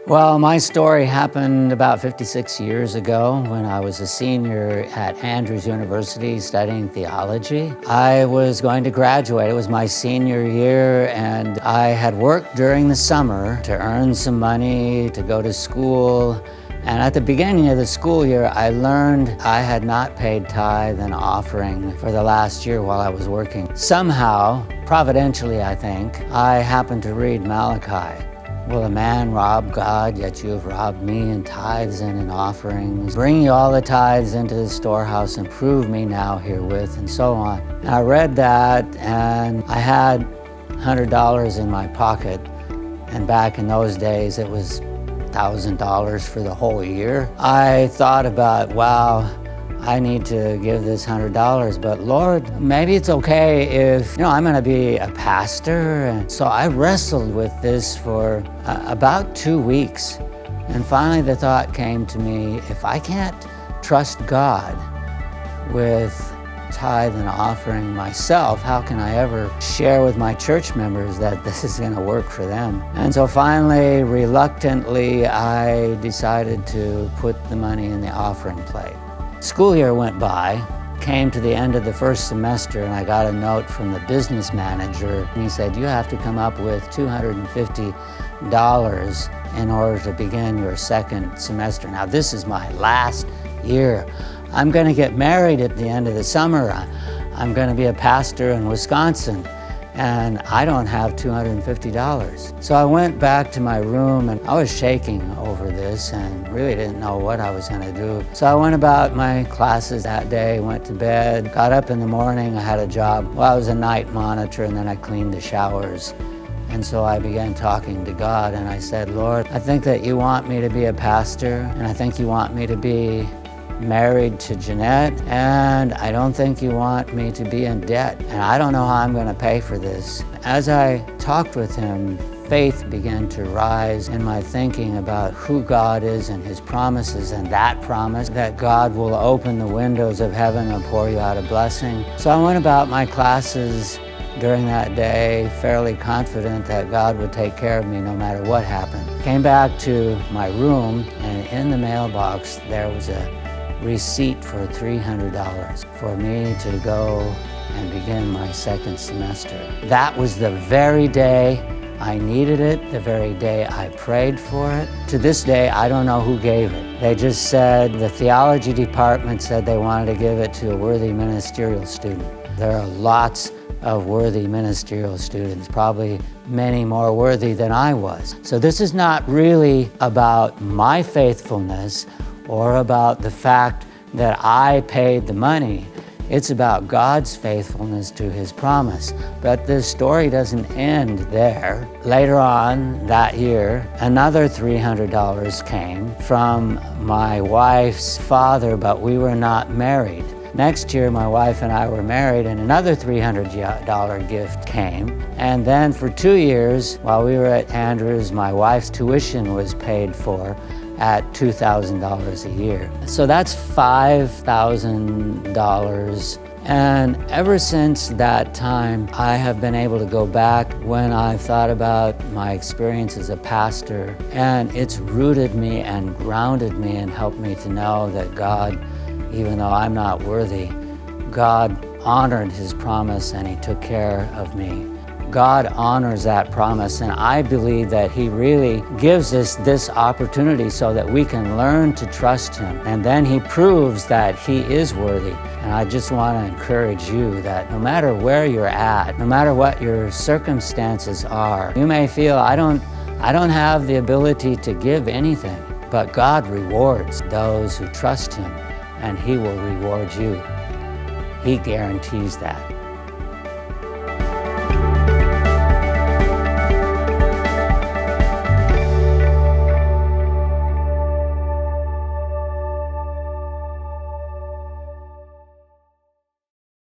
Well, my story happened about 56 years ago when I was a senior at Andrews University studying theology. I was going to graduate. It was my senior year, and I had worked during the summer to earn some money to go to school. And at the beginning of the school year, I learned I had not paid tithe and offering for the last year while I was working. Somehow, providentially I think, I happened to read Malachi. Will a man rob God, yet you have robbed me in tithes and in offerings? Bring you all the tithes into the storehouse and prove me now herewith, and so on. And I read that, and I had $100 in my pocket, and back in those days it was $1,000 for the whole year. I thought about, wow, I need to give this $100, but Lord, maybe it's okay if, I'm gonna be a pastor. And so I wrestled with this for about 2 weeks. And finally the thought came to me, if I can't trust God with tithe and offering myself, how can I ever share with my church members that this is gonna work for them? And so finally, reluctantly, I decided to put the money in the offering plate. School year went by, came to the end of the first semester, and I got a note from the business manager, and he said, you have to come up with $250 in order to begin your second semester. Now, this is my last year. I'm gonna get married at the end of the summer. I'm gonna be a pastor in Wisconsin, and I don't have $250. So I went back to my room, and I was shaking over this and really didn't know what I was gonna do. So I went about my classes that day, went to bed, got up in the morning. I had a job. Well, I was a night monitor, and then I cleaned the showers. And so I began talking to God, and I said, Lord, I think that you want me to be a pastor, and I think you want me to be married to Jeanette, and I don't think you want me to be in debt, and I don't know how I'm going to pay for this. As I talked with him, faith began to rise in my thinking about who God is and his promises, and that promise that God will open the windows of heaven and pour you out a blessing. So I went about my classes during that day fairly confident that God would take care of me no matter what happened. Came back to my room, and in the mailbox there was a receipt for $300 for me to go and begin my second semester. That was the very day I needed it, the very day I prayed for it. To this day, I don't know who gave it. They just said, the theology department said they wanted to give it to a worthy ministerial student. There are lots of worthy ministerial students, probably many more worthy than I was. So this is not really about my faithfulness or about the fact that I paid the money. It's about God's faithfulness to his promise. But this story doesn't end there. Later on that year, another $300 came from my wife's father, but we were not married. Next year, my wife and I were married, and another $300 gift came. And then for 2 years, while we were at Andrews, my wife's tuition was paid for at $2,000 a year. So that's $5,000. And ever since that time, I have been able to go back when I've thought about my experience as a pastor, and it's rooted me and grounded me and helped me to know that God, even though I'm not worthy, God honored his promise and he took care of me. God honors that promise, and I believe that he really gives us this opportunity so that we can learn to trust him. And then he proves that he is worthy. And I just want to encourage you that no matter where you're at, no matter what your circumstances are, you may feel, I don't have the ability to give anything, but God rewards those who trust him, and he will reward you. He guarantees that.